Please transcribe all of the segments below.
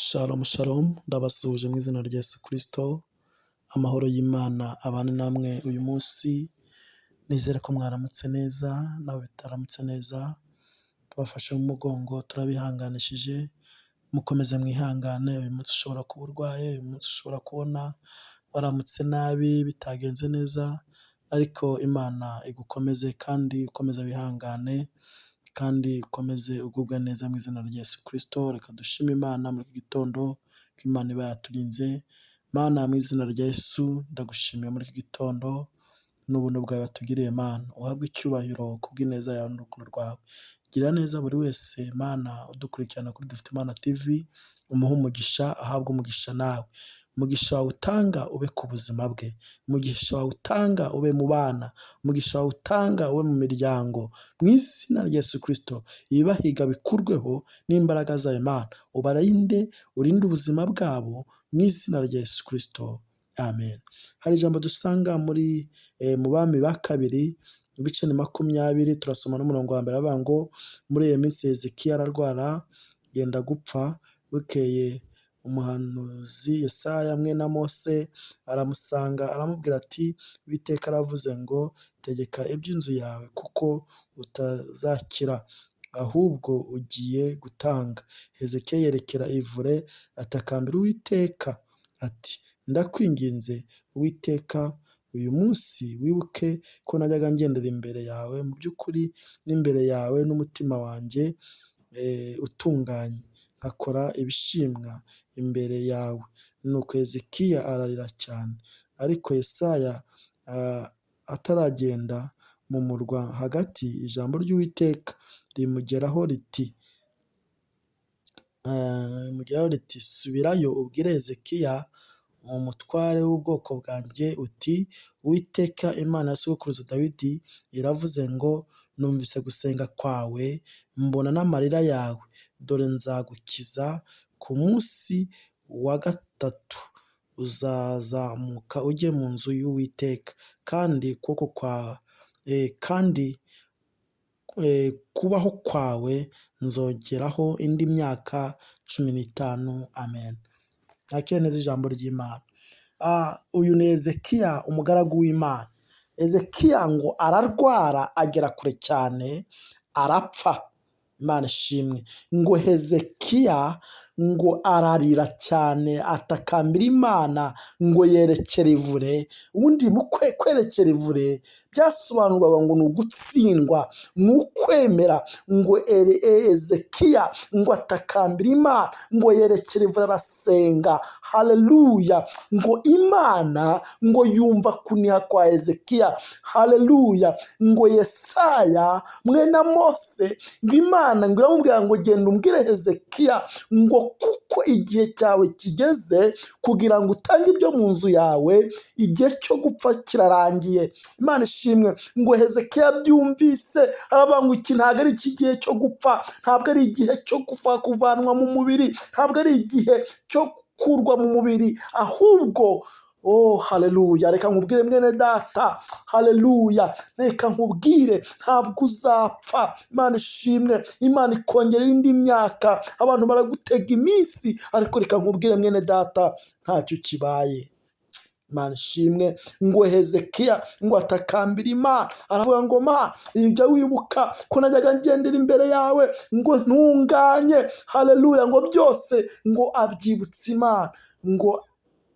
Shalom shalom, ndabasuhuje mu izina rya Yesu Kristo, amahoro y'Imana abane namwe uyu munsi, nizere ko mwaramutse neza, nawe bitaramutse neza, tubafashe mu mugongo, turabihanganishije, mukomeze mwihangane, uyu munsi ushobora kuba urwaye, uyu munsi ushobora kubona waramutse nabi, bitagenze neza, ariko Imana igukomeze kandi ukomeze wihangane, kandi ukomeze ugubwe neza mu izina rya Yesu Kristo. Reka dushime Imana muri iki gitondo ko Imana iba yaturinze. Mana, mu izina rya Yesu ndagushimiye muri iki gitondo n'ubuntu bwawe watugiriye Mana, uhabwe icyubahiro kubw'ineza yawe n'urukundo rwawe. Gira neza buri wese Mana udukurikirana kuri Dufite Imana TV, umuhe umugisha, ahabwe umugisha nawe. Umugisha wawe utanga ube ku buzima bwe, umugisha wawe utanga ube mu bana, umugisha wawe utanga ube mu miryango, mu izina rya Yesu Kristo. Ibibahiga bikurweho n'imbaraga zawe Mana, ubarinde, urinde ubuzima bwabo mu izina rya Yesu Kristo, amen. Hari ijambo dusanga muri mu Bami ba kabiri ibice ni 20, turasoma n'umurongo wa mbere avuga ngo muri iyo minsi Hezekiya ararwara yenda gupfa, bukeye umuhanuzi Yesaya mwene Mose aramusanga aramubwira ati Uwiteka aravuze ngo tegeka iby'inzu yawe kuko utazakira, ahubwo ugiye gutanga. Hezekiya yerekera ivure atakambira Uwiteka ati ndakwinginze Uwiteka, uyu munsi wibuke ko najyaga ngendera imbere yawe mu by'ukuri n'imbere yawe n'umutima wanjye utunganye, nkakora ibishimwa imbere yawe. Nuko Hezekiya ararira cyane, ariko Yesaya ataragenda mu murwa hagati, ijambo ry'Uwiteka rimugeraho riti subirayo ubwire Hezekiya umutware w'ubwoko bwanjye uti Uwiteka Imana ya sogokuruza Dawidi iravuze ngo numvise gusenga kwawe, mbona n'amarira yawe, dore nzagukiza ku munsi wa gatatu, uzazamuka ujye mu nzu y'Uwiteka, kandi kubaho kwawe nzongeraho indi myaka 15. Amen. Nakire neza ijambo ry'Imana. Uyu ni Hezekiya umugaragu w'Imana. Hezekiya ngo ararwara agera kure cyane arapfa. Imana ishimwe. Ngo Hezekiya ngo ararira cyane atakambira Imana ngo yerekere ivure. Ubundi mu kwerekera ivure byasobanurwaga ngo ni ugutsindwa, ni ukwemera. Ngo Hezekiya ngo atakambira Imana ngo yerekere ivure arasenga. Haleluya. Ngo Imana ngo yumva kuniha kwa Hezekiya. Haleluya. Ngo Yesaya mwene Mose ngo Imana ngo iramubwira ngo genda umbwire Hezekiya ngo kuko igihe cyawe kigeze kugira ngo utange ibyo mu nzu yawe, igihe cyo gupfa kirarangiye. Imana ishimwe. Ngo Hezekiya byumvise aravuga ngo iki ntabwo ari iki gihe cyo gupfa, ntabwo ari igihe cyo kuvanwa mu mubiri, ntabwo ari igihe cyo gukurwa mu mubiri, ahubwo haleluya, reka nkubwire mwene data, haleluya, reka nkubwire ntabwo uzapfa. Imana ishimwe. Imana ikongera indi myaka. Abantu baragutega iminsi, ariko reka nkubwire mwene data ntacyo kibaye. Imana ishimwe. Ngo Hezekiya ngo atakambira Imana aravuga ngo Mana ujya wibuka ko najyaga ngendera imbere yawe ngo ntunganye. Haleluya. Ngo byose ngo abyibutse Imana. Ngo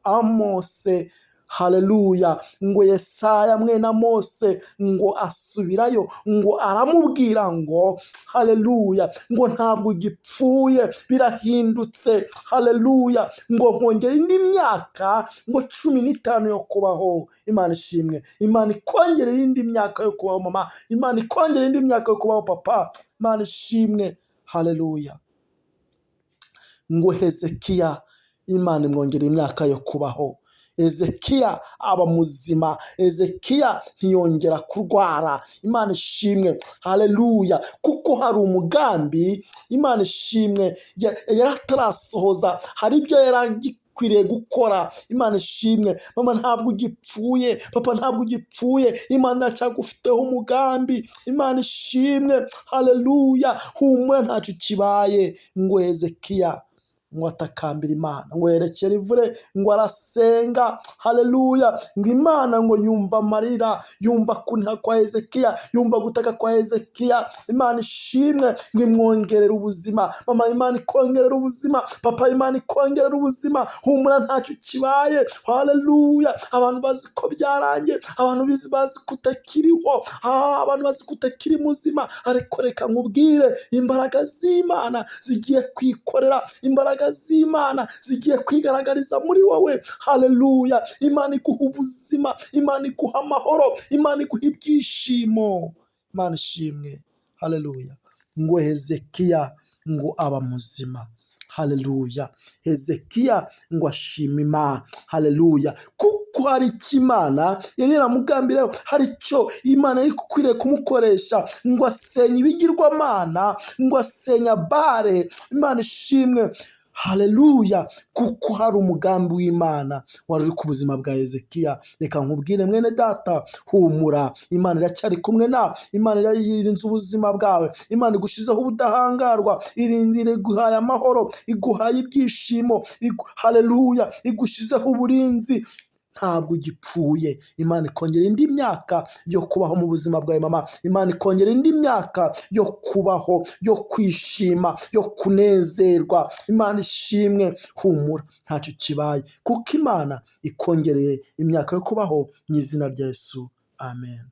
Amose, haleluya, ngo Yesaya mwene Mose ngo asubirayo ngo aramubwira ngo haleluya, ngo ntabwo ugipfuye, birahindutse. Haleluya. Ngo nkongera indi myaka ngo 15 yo kubaho. Imana ishimwe. Imana ikongera indi myaka yo kubaho mama, Imana ikongera indi myaka yo kubaho papa. Imana ishimwe. Haleluya. Ngo Hezekiya Imana imwongera imyaka yo kubaho. Hezekiya aba muzima. Hezekiya ntiyongera kurwara. Imana ishimwe. Haleluya. Kuko hari umugambi Imana ishimwe yari atarasohoza, hari ibyo yari kwiriye gukora. Imana ishimwe. Mama ntabwo ugipfuye, papa ntabwo ugipfuye, Imana cyagufiteho umugambi. Imana ishimwe. Haleluya. Humura ntacyo kibaye. Ngo Hezekiya ngo atakambira Imana, ngo yerekere ivure, ngo arasenga. Haleluya! Ngo Imana ngo yumva amarira, yumva kuniha kwa Hezekiya, yumva gutaka kwa Hezekiya. Imana ishimwe, ngo imwongerere ubuzima. Mama, Imana ikongerera ubuzima. Papa, Imana ikongerera ubuzima. Humura, ntacyo kibaye. Haleluya! Abantu bazi ko byarangiye, abantu bazi ko utakiriho, abantu bazi ko utakiri muzima, ariko reka nkubwire, imbaraga z'Imana zigiye kwikorera, imbaraga z'Imana zigiye kwigaragariza muri wowe. Haleluya! Imana iguha ubuzima, Imana iguha amahoro, Imana iguha ibyishimo. Imana ishimwe. Haleluya! Ngo Hezekiya ngo aba muzima. Haleluya! Hezekiya ngo ashima Imana. Haleluya! Kuko hari icyo Imana yari yaramugambiriyeho, hari icyo Imana yari ikwiriye kumukoresha, ngo asenye ibigirwamana, ngo asenya Bale. Imana ishimwe. Haleluya! Kuko hari umugambi w'Imana wari uri ku buzima bwa Hezekiya. Reka nkubwire mwene data, humura, Imana iracyari kumwe nawe. Imana irayirinze ubuzima bwawe, Imana igushizeho ubudahangarwa, irindire, iguhaye amahoro, iguhaye ibyishimo. Haleluya! Igushizeho uburinzi, ntabwo ugipfuye. Imana ikongera indi myaka yo kubaho mu buzima bwawe mama. Imana ikongera indi myaka yo kubaho, yo kwishima, yo kunezerwa. Imana ishimwe. Humura, ntacyo kibaye, kuko Imana ikongereye imyaka yo kubaho mu izina rya Yesu. Amen.